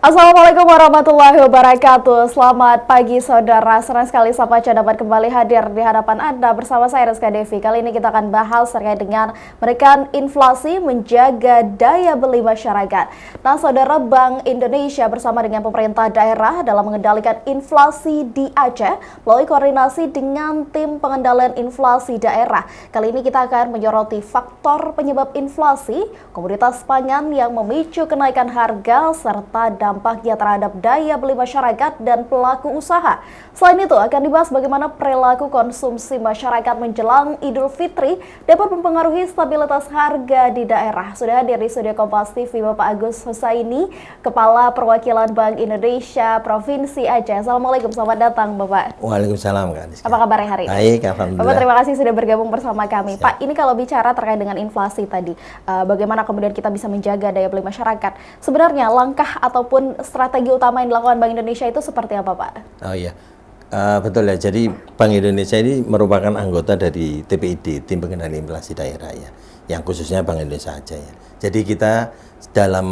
Assalamualaikum warahmatullahi wabarakatuh. Selamat pagi saudara. Senang sekali Sapaca dapat kembali hadir di hadapan Anda bersama saya Rizka Devi. Kali ini kita akan bahas terkait dengan menekan inflasi, menjaga daya beli masyarakat. Nah saudara, Bank Indonesia bersama dengan pemerintah daerah dalam mengendalikan inflasi di Aceh melalui koordinasi dengan tim pengendalian inflasi daerah. Kali ini kita akan menyoroti faktor penyebab inflasi, komoditas pangan yang memicu kenaikan harga, serta dampaknya terhadap daya beli masyarakat dan pelaku usaha. Selain itu akan dibahas bagaimana perilaku konsumsi masyarakat menjelang Idul Fitri dapat mempengaruhi stabilitas harga di daerah. Sudah hadir di studio Kompas TV Bapak Agus Husaini, Kepala Perwakilan Bank Indonesia Provinsi Aceh. Assalamualaikum, selamat datang Bapak. Waalaikumsalam Kak Rizka. Apa kabar hari ini? Baik, alhamdulillah. Bapak terima kasih sudah bergabung bersama kami. Siap. Pak, ini kalau bicara terkait dengan inflasi tadi, bagaimana kemudian kita bisa menjaga daya beli masyarakat? Sebenarnya langkah ataupun strategi utama yang dilakukan Bank Indonesia itu seperti apa, Pak? Oh iya, betul ya. Jadi Bank Indonesia ini merupakan anggota dari TPID, Tim Pengendali Inflasi Daerah ya, yang khususnya Bank Indonesia Aceh ya. Jadi kita dalam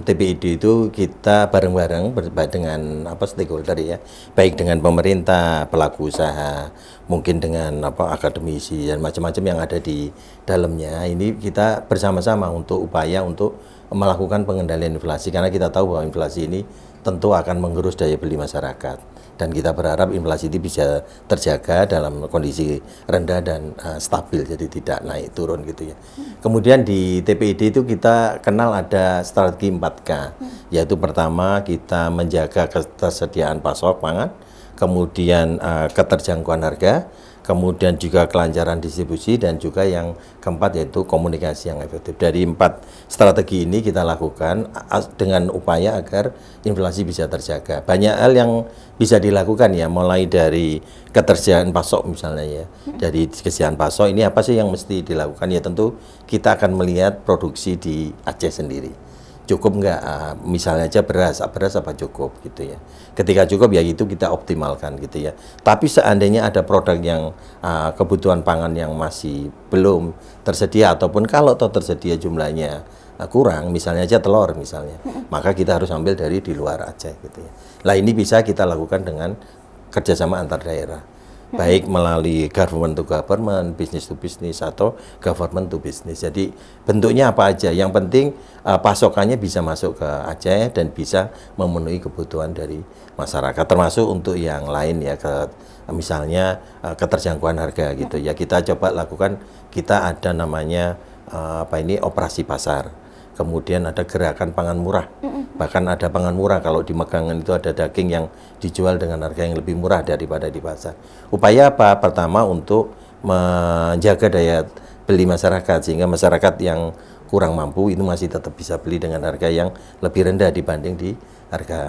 TPID itu kita bareng-bareng dengan stakeholder ya, baik dengan pemerintah, pelaku usaha, mungkin dengan akademisi dan macam-macam yang ada di dalamnya. Ini kita bersama-sama untuk upaya untuk melakukan pengendalian inflasi, karena kita tahu bahwa inflasi ini tentu akan menggerus daya beli masyarakat, dan kita berharap inflasi ini bisa terjaga dalam kondisi rendah dan stabil, jadi tidak naik turun gitu ya. Kemudian di TPID itu kita kenal ada strategi 4K, yaitu pertama kita menjaga ketersediaan pasok pangan, kemudian keterjangkauan harga, kemudian juga kelancaran distribusi, dan juga yang keempat yaitu komunikasi yang efektif. Dari 4 strategi ini kita lakukan dengan upaya agar inflasi bisa terjaga. Banyak hal yang bisa dilakukan ya, mulai dari ketersediaan pasok misalnya ya. Dari ketersediaan pasok ini apa sih yang mesti dilakukan? Ya tentu kita akan melihat produksi di Aceh sendiri. Cukup nggak, misalnya aja beras apa cukup gitu ya. Ketika cukup ya itu kita optimalkan gitu ya. Tapi seandainya ada produk yang kebutuhan pangan yang masih belum tersedia, ataupun kalau tersedia jumlahnya kurang, misalnya aja telur misalnya, maka kita harus ambil dari di luar Aceh gitu ya. Nah ini bisa kita lakukan dengan kerjasama antar daerah, baik melalui government to government, business to business, atau government to business. Jadi bentuknya apa aja, yang penting pasokannya bisa masuk ke Aceh dan bisa memenuhi kebutuhan dari masyarakat, termasuk untuk yang lain ya, misalnya keterjangkauan harga gitu ya. Kita coba lakukan, kita ada namanya operasi pasar, kemudian ada gerakan pangan murah. Bahkan ada pangan murah, kalau di Megangan itu ada daging yang dijual dengan harga yang lebih murah daripada di pasar. Upaya apa? Pertama untuk menjaga daya beli masyarakat, sehingga masyarakat yang kurang mampu itu masih tetap bisa beli dengan harga yang lebih rendah dibanding di harga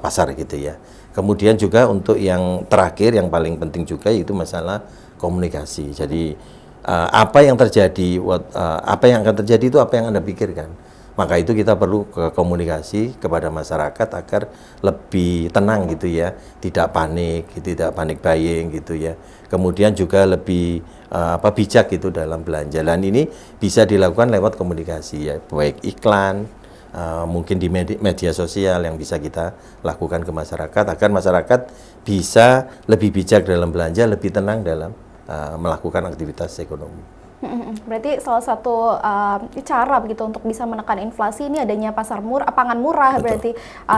pasar gitu ya. Kemudian juga untuk yang terakhir, yang paling penting juga, yaitu masalah komunikasi. Jadi apa yang terjadi, apa yang akan terjadi itu apa yang Anda pikirkan. Maka itu kita perlu komunikasi kepada masyarakat agar lebih tenang gitu ya, tidak panik buying gitu ya. Kemudian juga lebih bijak gitu dalam belanja. Dan ini bisa dilakukan lewat komunikasi ya, baik iklan, mungkin di media sosial yang bisa kita lakukan ke masyarakat, agar masyarakat bisa lebih bijak dalam belanja, lebih tenang dalam melakukan aktivitas ekonomi. Berarti salah satu cara begitu untuk bisa menekan inflasi ini adanya pangan murah. Betul. Berarti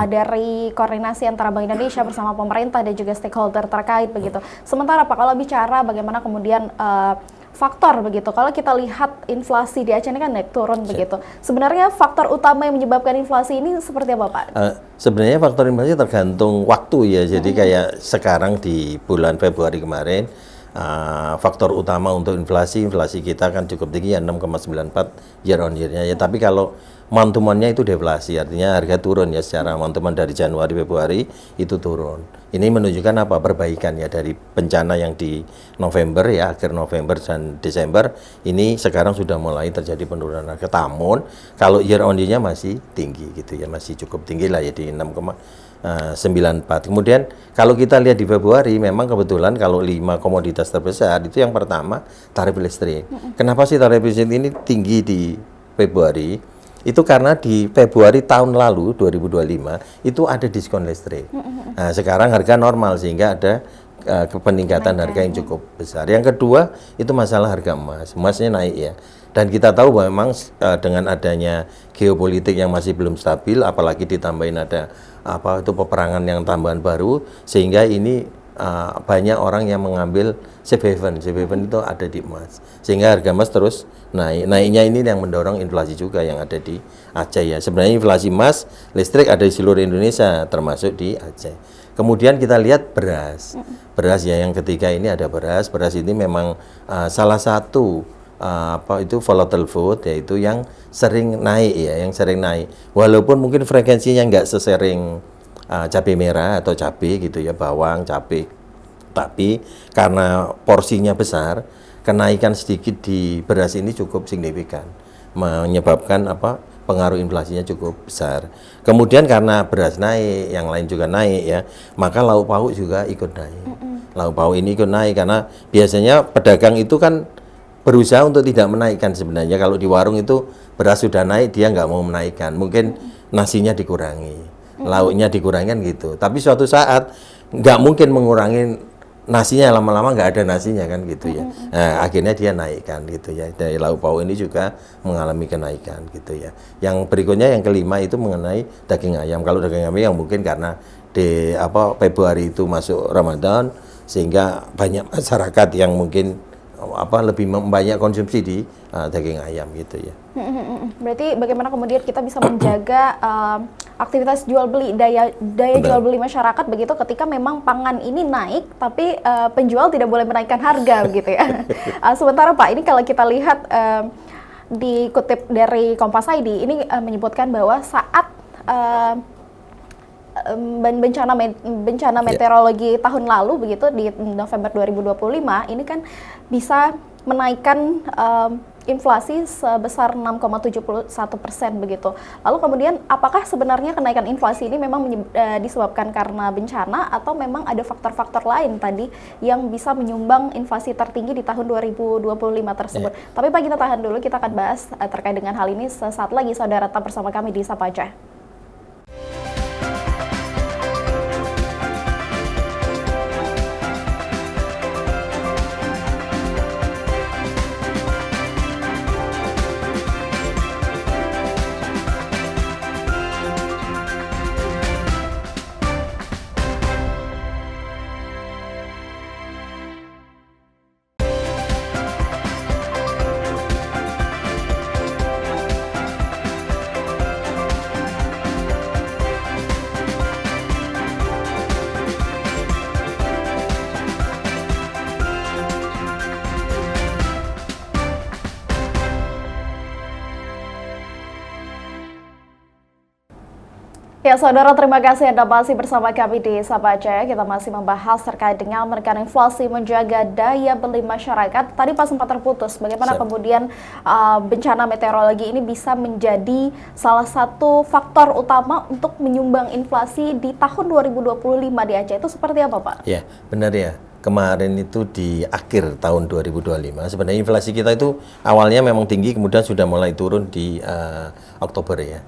dari koordinasi antara Bank Indonesia bersama pemerintah dan juga stakeholder terkait begitu. Sementara Pak, kalau bicara bagaimana kemudian faktor begitu, kalau kita lihat inflasi di Aceh ini kan naik turun begitu. Sebenarnya faktor utama yang menyebabkan inflasi ini seperti apa Pak? Sebenarnya faktor inflasi tergantung waktu ya. Jadi kayak sekarang di bulan Februari kemarin, faktor utama untuk inflasi kita kan cukup tinggi ya, 6,94 year on year-nya ya. Tapi kalau month-to-month-nya itu deflasi, artinya harga turun ya, secara month-to-month dari Januari Februari itu turun. Ini menunjukkan apa? Perbaikan ya dari bencana yang di November ya, akhir November dan Desember, ini sekarang sudah mulai terjadi penurunan harga. Namun kalau year on year-nya masih tinggi gitu ya, masih cukup tinggi lah ya, di 6,94. Kemudian kalau kita lihat di Februari, memang kebetulan kalau 5 komoditas terbesar itu, yang pertama tarif listrik. Kenapa sih tarif listrik ini tinggi di Februari? itu karena di Februari tahun lalu 2025 itu ada diskon listrik. Nah, sekarang harga normal sehingga ada peningkatan harga yang cukup besar. Yang kedua itu masalah harga emas. Emasnya naik ya. Dan kita tahu bahwa memang dengan adanya geopolitik yang masih belum stabil, apalagi ditambahin ada peperangan yang tambahan baru, sehingga ini banyak orang yang mengambil safe haven. Safe haven itu ada di emas, sehingga harga emas terus naik. Naiknya ini yang mendorong inflasi juga yang ada di Aceh ya. Sebenarnya inflasi emas, listrik ada di seluruh Indonesia, termasuk di Aceh. Kemudian kita lihat beras. Beras ya, yang ketiga ini ada beras. Beras ini memang salah satu volatile food, yaitu yang sering naik ya, yang sering naik. Walaupun mungkin frekuensinya nggak sesering cabai merah atau cabai gitu ya, bawang, cabai. Tapi karena porsinya besar, kenaikan sedikit di beras ini cukup signifikan, menyebabkan pengaruh inflasinya cukup besar. Kemudian karena beras naik, yang lain juga naik ya, maka lauk pauk juga ikut naik. Lauk pauk ini ikut naik karena biasanya pedagang itu kan berusaha untuk tidak menaikkan sebenarnya. Kalau di warung itu beras sudah naik, dia nggak mau menaikkan. Mungkin nasinya dikurangi, lauknya dikurangi kan gitu. Tapi suatu saat nggak mungkin mengurangi nasinya, lama-lama nggak ada nasinya kan gitu ya. Nah, akhirnya dia naikkan gitu ya. Dari lauk pauk ini juga mengalami kenaikan gitu ya. Yang berikutnya yang kelima itu mengenai daging ayam. Kalau daging ayam yang mungkin karena di Februari itu masuk Ramadan, sehingga banyak masyarakat yang mungkin lebih banyak konsumsi di daging ayam gitu ya. Berarti bagaimana kemudian kita bisa menjaga aktivitas jual beli, daya jual beli masyarakat begitu ketika memang pangan ini naik tapi penjual tidak boleh menaikkan harga begitu ya. Sementara Pak, ini kalau kita lihat dikutip dari Kompas ID ini menyebutkan bahwa saat bencana meteorologi tahun lalu begitu di November 2025 ini kan bisa menaikkan inflasi sebesar 6,71% begitu. Lalu kemudian apakah sebenarnya kenaikan inflasi ini memang disebabkan karena bencana atau memang ada faktor-faktor lain tadi yang bisa menyumbang inflasi tertinggi di tahun 2025 tersebut? Tapi Pak, kita tahan dulu, kita akan bahas terkait dengan hal ini sesaat lagi. Saudara, tetap bersama kami di Sapa Aceh. Ya saudara, terima kasih Anda masih bersama kami di Sapa Aceh. Kita masih membahas terkait dengan menekan inflasi, menjaga daya beli masyarakat. Tadi Pak sempat terputus, bagaimana kemudian bencana meteorologi ini bisa menjadi salah satu faktor utama untuk menyumbang inflasi di tahun 2025 di Aceh. Itu seperti apa Pak? Ya, benar ya. Kemarin itu di akhir tahun 2025, sebenarnya inflasi kita itu awalnya memang tinggi, kemudian sudah mulai turun di Oktober ya.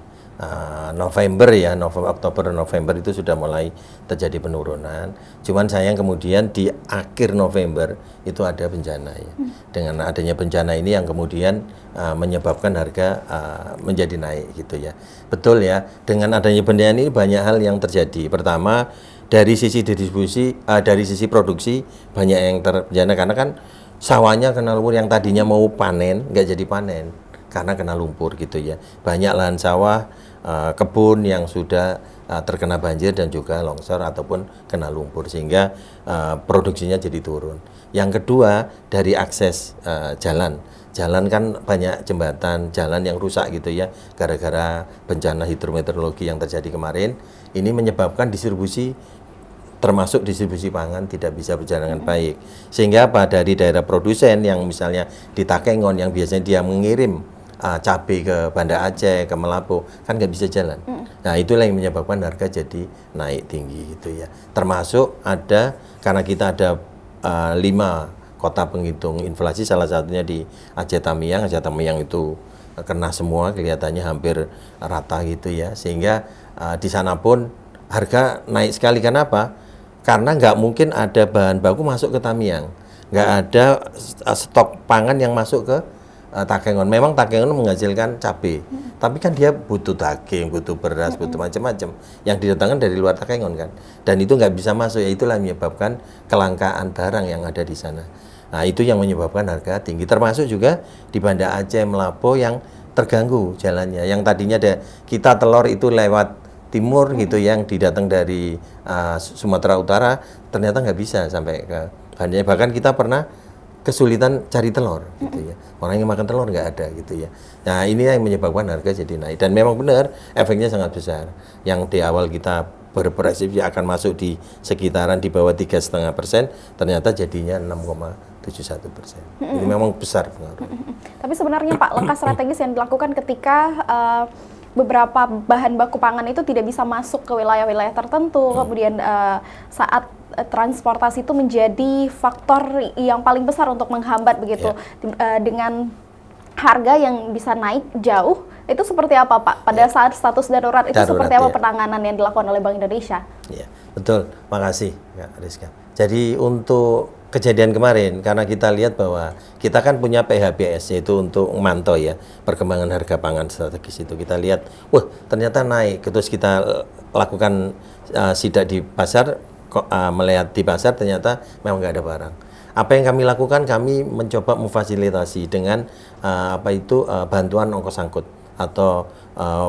November ya, Oktober November itu sudah mulai terjadi penurunan. Cuman sayang kemudian di akhir November itu ada bencana ya. Dengan adanya bencana ini yang kemudian menyebabkan harga menjadi naik gitu ya. Betul ya, dengan adanya bencana ini banyak hal yang terjadi. Pertama, dari sisi distribusi, dari sisi produksi banyak yang terbencana karena kan sawahnya kena lumpur, yang tadinya mau panen nggak jadi panen karena kena lumpur gitu ya. Banyak lahan sawah, kebun yang sudah terkena banjir dan juga longsor ataupun kena lumpur sehingga produksinya jadi turun. Yang kedua, dari akses jalan kan banyak jembatan, jalan yang rusak gitu ya gara-gara bencana hidrometeorologi yang terjadi kemarin. Ini menyebabkan distribusi, termasuk distribusi pangan tidak bisa berjalan dengan baik. Sehingga dari daerah produsen yang misalnya di Takengon yang biasanya dia mengirim cabai ke Banda Aceh, ke Melapo, kan nggak bisa jalan. Nah, itulah yang menyebabkan harga jadi naik tinggi gitu ya. Termasuk karena kita ada 5 kota penghitung inflasi, salah satunya di Aceh Tamiang. Aceh Tamiang itu kena semua, kelihatannya hampir rata gitu ya. Sehingga di sana pun harga naik sekali. Kenapa? Karena nggak mungkin ada bahan baku masuk ke Tamiang, nggak ada stok pangan yang masuk ke Takengon. Memang Takengon menghasilkan cabai, tapi kan dia butuh daging, butuh beras, butuh macam-macam yang didatangkan dari luar Takengon kan. Dan itu nggak bisa masuk, ya itulah menyebabkan kelangkaan barang yang ada di sana. Nah itu yang menyebabkan harga tinggi. Termasuk juga di Banda Aceh, Melapo yang terganggu jalannya. Yang tadinya ada kita telur itu lewat timur gitu yang didatang dari Sumatera Utara, ternyata nggak bisa sampai ke Banda. Bahkan kita pernah kesulitan cari telur gitu ya. Orang yang makan telur nggak ada gitu ya. Nah ini yang menyebabkan harga jadi naik. Dan memang benar efeknya sangat besar. Yang di awal kita berpreksepsi akan masuk di sekitaran di bawah 3,5%, ternyata jadinya 6,71%. Ini memang besar pengaruh. Tapi sebenarnya Pak, langkah strategis yang dilakukan ketika beberapa bahan baku pangan itu tidak bisa masuk ke wilayah-wilayah tertentu, kemudian saat transportasi itu menjadi faktor yang paling besar untuk menghambat begitu, dengan harga yang bisa naik jauh, itu seperti apa Pak? Pada saat status darurat itu seperti apa penanganan yang dilakukan oleh Bank Indonesia? Ya, betul. Makasih Kak Rizka. Jadi untuk kejadian kemarin, karena kita lihat bahwa kita kan punya PHBS, yaitu untuk memantau ya perkembangan harga pangan strategis itu. Kita lihat, wah ternyata naik, terus kita lakukan sidak di pasar, melihat di pasar ternyata memang nggak ada barang. Apa yang kami lakukan, kami mencoba memfasilitasi dengan bantuan ongkos angkut atau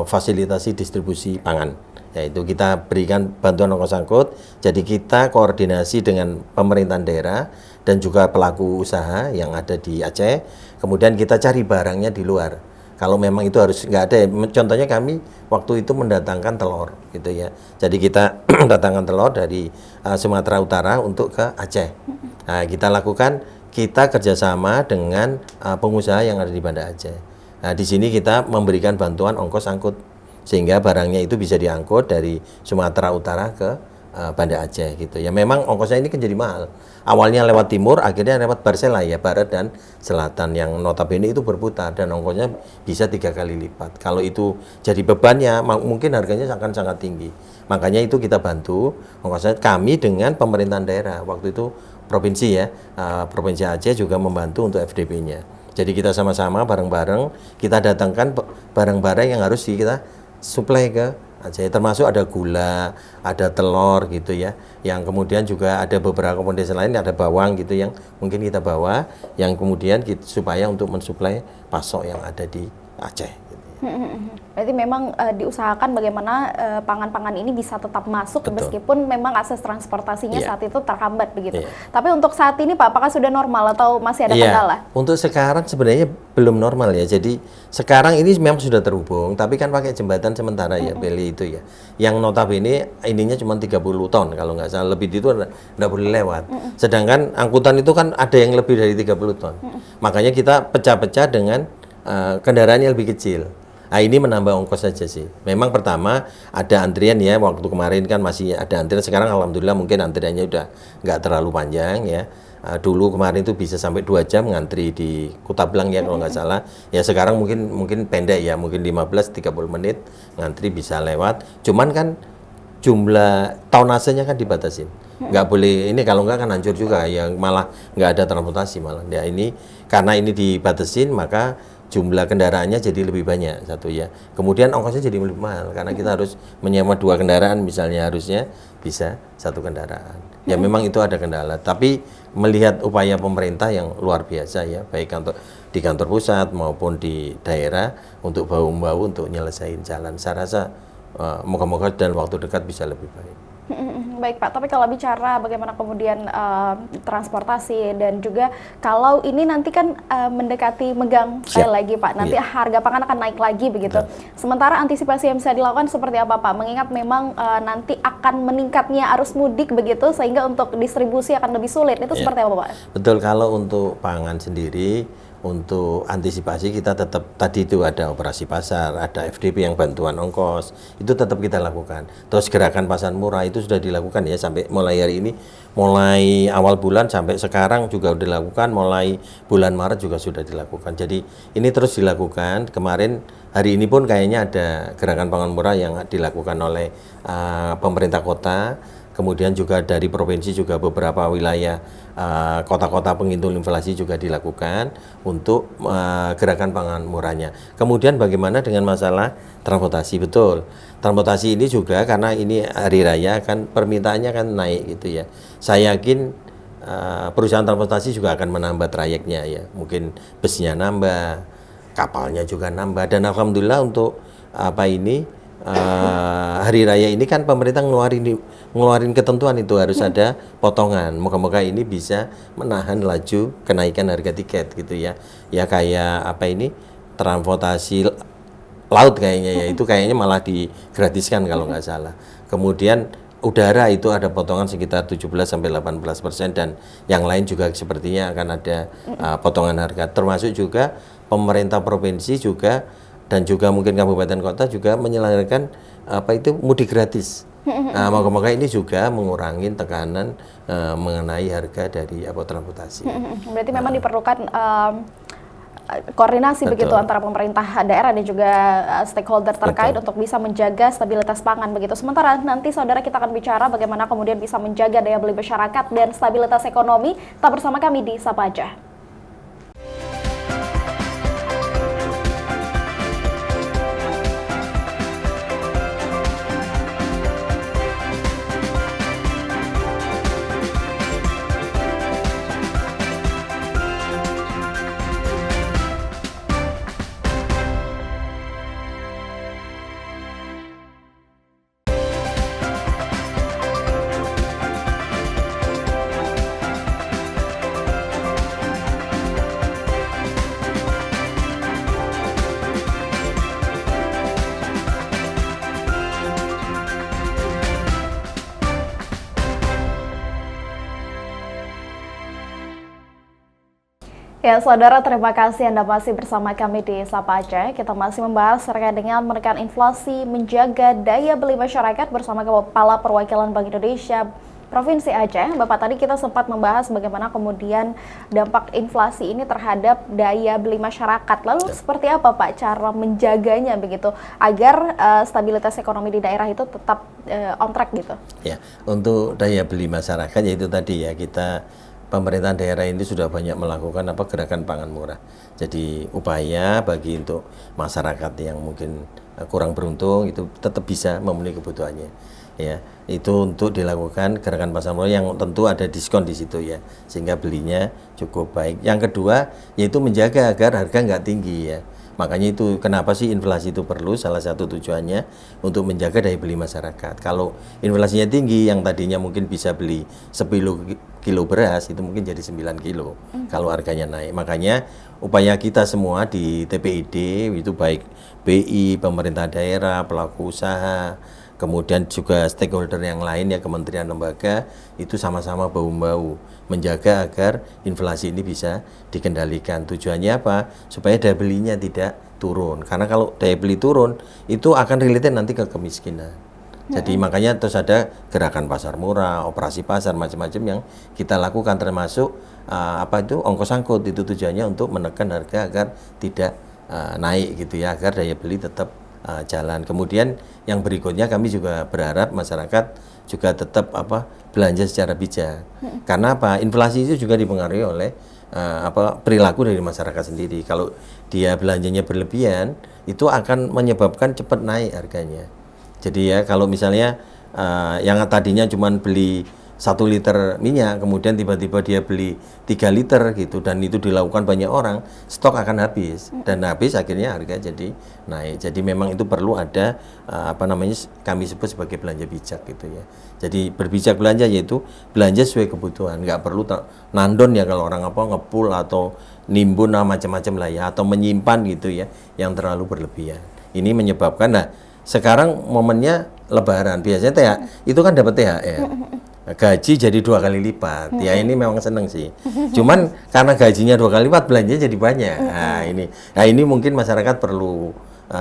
fasilitasi distribusi pangan. Yaitu kita berikan bantuan ongkos angkut, jadi kita koordinasi dengan pemerintahan daerah dan juga pelaku usaha yang ada di Aceh, kemudian kita cari barangnya di luar. Kalau memang itu harus nggak ada, contohnya kami waktu itu mendatangkan telur gitu ya. Jadi kita mendatangkan telur dari Sumatera Utara untuk ke Aceh. Nah, kita lakukan, kita kerjasama dengan pengusaha yang ada di Banda Aceh. Nah, di sini kita memberikan bantuan ongkos angkut sehingga barangnya itu bisa diangkut dari Sumatera Utara ke Banda Aceh gitu ya. Memang ongkosnya ini kan jadi mahal. Awalnya lewat timur, akhirnya lewat Barsela ya, barat dan selatan, yang notabene itu berputar dan ongkosnya bisa 3 kali lipat. Kalau itu jadi bebannya, mungkin harganya akan sangat tinggi. Makanya itu kita bantu ongkosnya kami dengan pemerintahan daerah. Waktu itu provinsi ya, Provinsi Aceh juga membantu untuk FDP-nya. Jadi kita sama-sama bareng-bareng kita datangkan barang-barang yang harus kita suplai ke Aceh, termasuk ada gula, ada telur gitu ya, yang kemudian juga ada beberapa komoditas lain, ada bawang gitu yang mungkin kita bawa, yang kemudian supaya untuk mensuplai pasok yang ada di Aceh gitu. Berarti memang diusahakan bagaimana pangan-pangan ini bisa tetap masuk. Betul. Meskipun memang akses transportasinya saat itu terhambat begitu. Tapi untuk saat ini Pak, apakah sudah normal atau masih ada kendala? Untuk sekarang sebenarnya belum normal ya. Jadi sekarang ini memang sudah terhubung, tapi kan pakai jembatan sementara ya, Beli itu ya. Yang notabene ininya cuma 30 ton kalau nggak salah, lebih itu nggak boleh lewat. Sedangkan angkutan itu kan ada yang lebih dari 30 ton. Makanya kita pecah-pecah dengan kendaraan yang lebih kecil. Nah, ini menambah ongkos saja sih. Memang pertama ada antrian ya, waktu kemarin kan masih ada antrian, sekarang alhamdulillah mungkin antriannya udah nggak terlalu panjang ya. Dulu kemarin itu bisa sampai 2 jam ngantri di Kutablang ya kalau nggak salah. Ya sekarang mungkin pendek ya, mungkin 15-30 menit ngantri bisa lewat. Cuman kan jumlah tonasenya kan dibatasin. Nggak boleh, ini kalau nggak kan hancur juga, ya malah nggak ada transportasi malah. Ya ini karena ini dibatasin, maka jumlah kendaraannya jadi lebih banyak satu ya. Kemudian ongkosnya jadi lebih mahal karena kita harus menyewa 2 kendaraan misalnya, harusnya bisa 1 kendaraan. Ya memang itu ada kendala, tapi melihat upaya pemerintah yang luar biasa ya, baik di kantor pusat maupun di daerah untuk bahu-membahu untuk nyelesain jalan. Saya rasa moga-moga dalam waktu dekat bisa lebih baik. Baik Pak, tapi kalau bicara bagaimana kemudian transportasi dan juga kalau ini nanti kan mendekati megang sekali lagi Pak, nanti harga pangan akan naik lagi begitu. Sementara antisipasi yang bisa dilakukan seperti apa Pak? Mengingat memang nanti akan meningkatnya arus mudik begitu, sehingga untuk distribusi akan lebih sulit. Itu seperti apa Pak? Betul, kalau untuk pangan sendiri untuk antisipasi kita tetap tadi itu ada operasi pasar, ada FDP yang bantuan ongkos, itu tetap kita lakukan. Terus gerakan pasar murah itu sudah dilakukan ya sampai mulai hari ini, mulai awal bulan sampai sekarang juga sudah dilakukan, mulai bulan Maret juga sudah dilakukan. Jadi ini terus dilakukan. Kemarin hari ini pun kayaknya ada gerakan pangan murah yang dilakukan oleh pemerintah kota. Kemudian juga dari provinsi juga beberapa wilayah kota-kota pengintul inflasi juga dilakukan untuk gerakan pangan murahnya. Kemudian bagaimana dengan masalah transportasi? Betul, transportasi ini juga karena ini hari raya kan permintaannya kan naik gitu ya. Saya yakin perusahaan transportasi juga akan menambah trayeknya ya. Mungkin busnya nambah, kapalnya juga nambah, dan alhamdulillah untuk hari raya ini kan pemerintah ngeluarin ketentuan itu harus ada potongan. Moga-moga ini bisa menahan laju kenaikan harga tiket gitu ya. Ya kayak transportasi laut kayaknya ya, itu kayaknya malah digratiskan kalau nggak salah. Kemudian udara itu ada potongan sekitar 17-18%, dan yang lain juga sepertinya akan ada potongan harga. Termasuk juga pemerintah provinsi juga dan juga mungkin kabupaten kota juga menyelenggarakan mudik gratis. Nah, moga-moga ini juga mengurangi tekanan mengenai harga dari transportasi. Berarti memang diperlukan koordinasi begitu antara pemerintah daerah dan juga stakeholder terkait untuk bisa menjaga stabilitas pangan begitu. Sementara nanti saudara kita akan bicara bagaimana kemudian bisa menjaga daya beli masyarakat dan stabilitas ekonomi. Tetap bersama kami di Sapa Aja. Ya, saudara, terima kasih Anda masih bersama kami di Sapa Aceh. Kita masih membahas terkait dengan menekan inflasi, menjaga daya beli masyarakat bersama Kepala Perwakilan Bank Indonesia Provinsi Aceh. Bapak, tadi kita sempat membahas bagaimana kemudian dampak inflasi ini terhadap daya beli masyarakat. Lalu seperti apa Pak cara menjaganya begitu agar stabilitas ekonomi di daerah itu tetap on track gitu? Ya, untuk daya beli masyarakat yaitu tadi ya, pemerintahan daerah ini sudah banyak melakukan gerakan pangan murah. Jadi upaya bagi untuk masyarakat yang mungkin kurang beruntung itu tetap bisa memenuhi kebutuhannya. Ya, itu untuk dilakukan gerakan pasar murah yang tentu ada diskon di situ ya, sehingga belinya cukup baik. Yang kedua yaitu menjaga agar harga nggak tinggi ya. Makanya itu kenapa sih inflasi itu perlu, salah satu tujuannya untuk menjaga daya beli masyarakat. Kalau inflasinya tinggi, yang tadinya mungkin bisa beli 10 kilo beras, itu mungkin jadi 9 kilo kalau harganya naik. Makanya upaya kita semua di TPID, itu baik BI, pemerintah daerah, pelaku usaha, kemudian juga stakeholder yang lain ya, kementerian lembaga, itu sama-sama bahu-bahu menjaga agar inflasi ini bisa dikendalikan. Tujuannya apa? Supaya daya belinya tidak turun. Karena kalau daya beli turun, itu akan related nanti ke kemiskinan. Jadi makanya terus ada gerakan pasar murah, operasi pasar, macam-macam yang kita lakukan, termasuk ongkos angkut. Itu tujuannya untuk menekan harga agar tidak naik gitu ya, agar daya beli tetap jalan. Kemudian yang berikutnya kami juga berharap masyarakat juga tetap belanja secara bijak. Karena inflasi itu juga dipengaruhi oleh perilaku dari masyarakat sendiri. Kalau dia belanjanya berlebihan, itu akan menyebabkan cepat naik harganya. Jadi ya kalau misalnya yang tadinya cuma beli 1 liter minyak, kemudian tiba-tiba dia beli 3 liter gitu, dan itu dilakukan banyak orang, stok akan habis, dan habis akhirnya harga jadi naik. Jadi memang itu perlu ada kami sebut sebagai belanja bijak gitu ya. Jadi berbijak belanja yaitu belanja sesuai kebutuhan, nggak perlu nandon ya kalau orang ngepul atau nimbun macam-macam lah ya, atau menyimpan gitu ya yang terlalu berlebihan. Ini menyebabkan sekarang momennya Lebaran, biasanya itu kan dapat THR. gaji jadi 2 kali lipat. Ya ini memang seneng sih. Cuman karena gajinya 2 kali lipat, belanjanya jadi banyak. Nah ini mungkin masyarakat perlu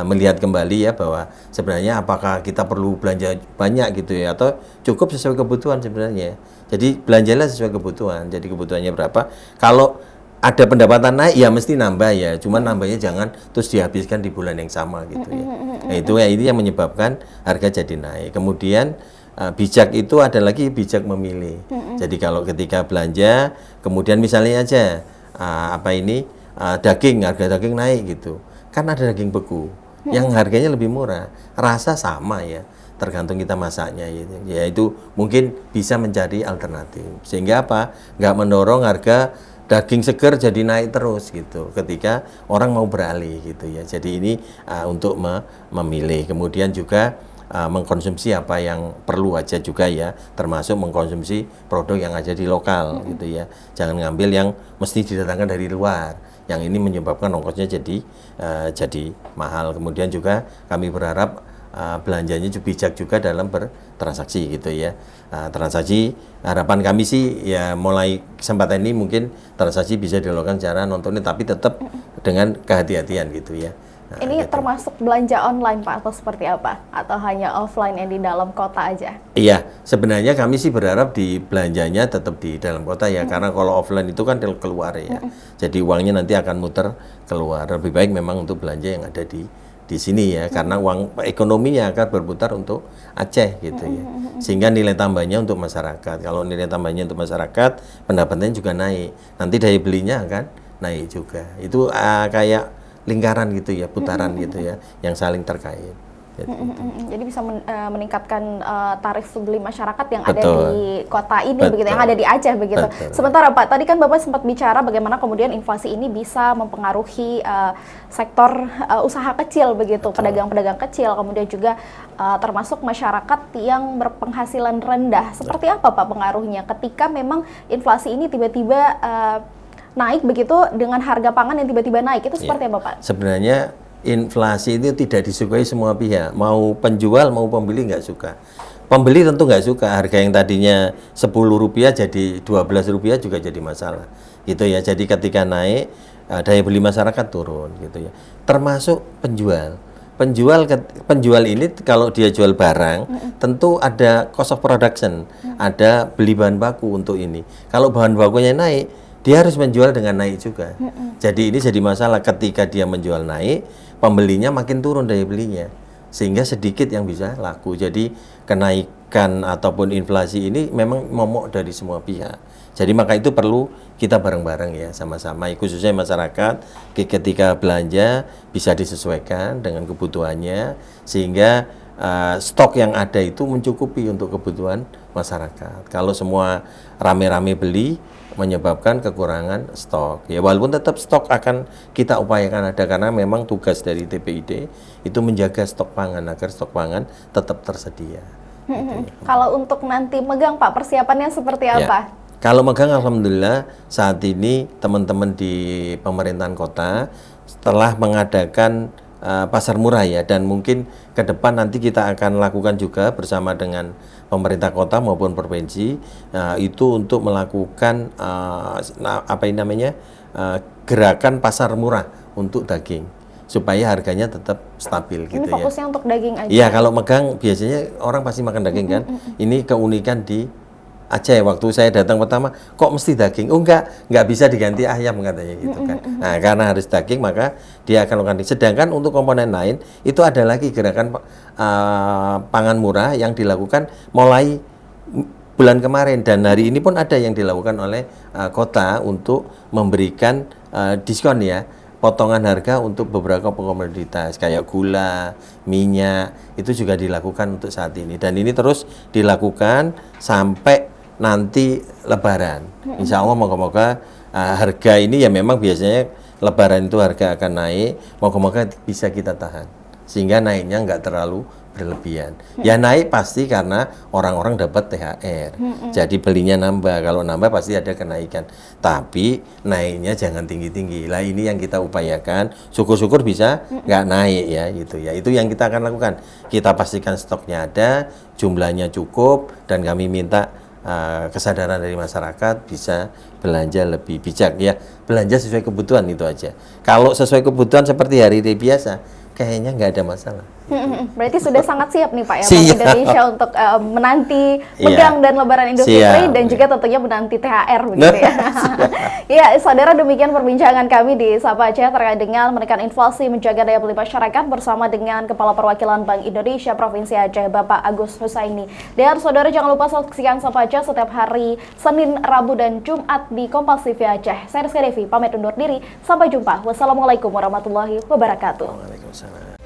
melihat kembali ya, bahwa sebenarnya apakah kita perlu belanja banyak gitu ya, atau cukup sesuai kebutuhan sebenarnya. Jadi belanjalah sesuai kebutuhan. Jadi kebutuhannya berapa? Kalau ada pendapatan naik ya mesti nambah ya. Cuman nambahnya jangan terus dihabiskan di bulan yang sama gitu ya. Nah itu ya, ini yang menyebabkan harga jadi naik. Kemudian bijak itu ada lagi bijak memilih. Jadi kalau ketika belanja, kemudian misalnya aja daging, harga daging naik gitu, kan ada daging beku yang harganya lebih murah, rasa sama ya, tergantung kita masaknya gitu. Ya itu mungkin bisa mencari alternatif, sehingga apa, nggak mendorong harga daging segar jadi naik terus gitu ketika orang mau beralih gitu ya. Jadi ini untuk memilih, kemudian juga mengkonsumsi apa yang perlu aja juga ya, termasuk mengkonsumsi produk yang ada di lokal gitu ya. Jangan ngambil yang mesti didatangkan dari luar, yang ini menyebabkan ongkosnya jadi mahal. Kemudian juga kami berharap belanjanya bijak juga dalam bertransaksi gitu ya. Transaksi, harapan kami sih ya, mulai kesempatan ini mungkin transaksi bisa dilakukan secara non-tunai tapi tetap dengan kehati-hatian gitu ya. Ini gitu. termasuk belanja online Pak, atau seperti apa? Atau hanya offline yang di dalam kota aja? Iya, sebenarnya kami sih berharap di belanjanya tetap di dalam kota ya, karena kalau offline itu kan keluar ya. Jadi uangnya nanti akan muter keluar. Lebih baik memang untuk belanja yang ada di sini ya, karena uang ekonominya akan berputar untuk Aceh gitu ya. Sehingga nilai tambahnya untuk masyarakat. Kalau nilai tambahnya untuk masyarakat, pendapatannya juga naik. Nanti daya belinya akan naik juga. Itu kayak lingkaran gitu ya, putaran gitu ya, yang saling terkait. Jadi bisa meningkatkan tarif beli masyarakat yang Betul. ada di kota ini, Betul. begitu, yang ada di Aceh begitu. Betul. Sementara Pak, tadi kan Bapak sempat bicara bagaimana kemudian inflasi ini bisa mempengaruhi sektor usaha kecil begitu, pedagang-pedagang kecil, kemudian juga termasuk masyarakat yang berpenghasilan rendah. Seperti apa Pak pengaruhnya ketika memang inflasi ini tiba-tiba naik begitu, dengan harga pangan yang tiba-tiba naik, itu seperti apa Pak? Sebenarnya inflasi itu tidak disukai semua pihak, mau penjual mau pembeli nggak suka. Pembeli tentu nggak suka, harga yang tadinya Rp10 jadi Rp12 juga jadi masalah gitu ya. Jadi ketika naik, daya beli masyarakat turun gitu ya, termasuk penjual ini kalau dia jual barang tentu ada cost of production, ada beli bahan baku untuk ini. Kalau bahan bakunya naik, dia harus menjual dengan naik juga. Jadi ini jadi masalah ketika dia menjual naik, pembelinya makin turun daya belinya, sehingga sedikit yang bisa laku. Jadi kenaikan ataupun inflasi ini memang momok dari semua pihak. Jadi maka itu perlu kita bareng-bareng ya, sama-sama, khususnya masyarakat ketika belanja bisa disesuaikan dengan kebutuhannya, sehingga stok yang ada itu mencukupi untuk kebutuhan masyarakat. Kalau semua rame-rame beli, menyebabkan kekurangan stok. Ya walaupun tetap stok akan kita upayakan ada, karena memang tugas dari TPID itu menjaga stok pangan agar stok pangan tetap tersedia. Gitu ya. Kalau untuk nanti megang Pak, persiapannya seperti apa? Ya. Kalau megang, alhamdulillah saat ini teman-teman di pemerintahan kota telah mengadakan pasar murah ya, dan mungkin ke depan nanti kita akan lakukan juga bersama dengan pemerintah kota maupun provinsi, itu untuk melakukan gerakan pasar murah untuk daging supaya harganya tetap stabil gitu ya. Ini fokusnya untuk daging aja? Iya, kalau megang biasanya orang pasti makan daging kan. Ini keunikan di Aceh. Waktu saya datang pertama, kok mesti daging? Oh nggak bisa diganti ayam katanya gitu kan. Nah, karena harus daging maka dia akan lakukan. Sedangkan untuk komponen lain itu ada lagi gerakan pangan murah yang dilakukan mulai bulan kemarin, dan hari ini pun ada yang dilakukan oleh kota untuk memberikan diskon ya, potongan harga untuk beberapa komoditas kayak gula, minyak, itu juga dilakukan untuk saat ini, dan ini terus dilakukan sampai nanti Lebaran. Insya Allah moga-moga harga ini ya, memang biasanya Lebaran itu harga akan naik, moga-moga bisa kita tahan sehingga naiknya nggak terlalu berlebihan. Ya naik pasti karena orang-orang dapat THR, jadi belinya nambah. Kalau nambah pasti ada kenaikan, tapi naiknya jangan tinggi-tinggi. Lah ini yang kita upayakan, syukur-syukur bisa nggak naik ya gitu ya. Itu yang kita akan lakukan. Kita pastikan stoknya ada, jumlahnya cukup, dan kami minta kesadaran dari masyarakat bisa belanja lebih bijak ya, belanja sesuai kebutuhan itu aja. Kalau sesuai kebutuhan seperti hari biasa, kayaknya nggak ada masalah. Berarti sudah sangat siap nih Pak ya, Bank Siap. Indonesia untuk menanti Megang dan Lebaran Idul Fitri dan juga tentunya menanti THR begitu ya. Ya, saudara, demikian perbincangan kami di Sapa Aceh terkait dengan menekan inflasi, menjaga daya beli masyarakat bersama dengan Kepala Perwakilan Bank Indonesia Provinsi Aceh, Bapak Agus Husaini. Dan saudara jangan lupa saksikan Sapa Aceh setiap hari Senin, Rabu, dan Jumat di Kompas TV Aceh. Saya Rizky Devi, pamit undur diri. Sampai jumpa. Wassalamualaikum warahmatullahi wabarakatuh. Waalaikumsalam.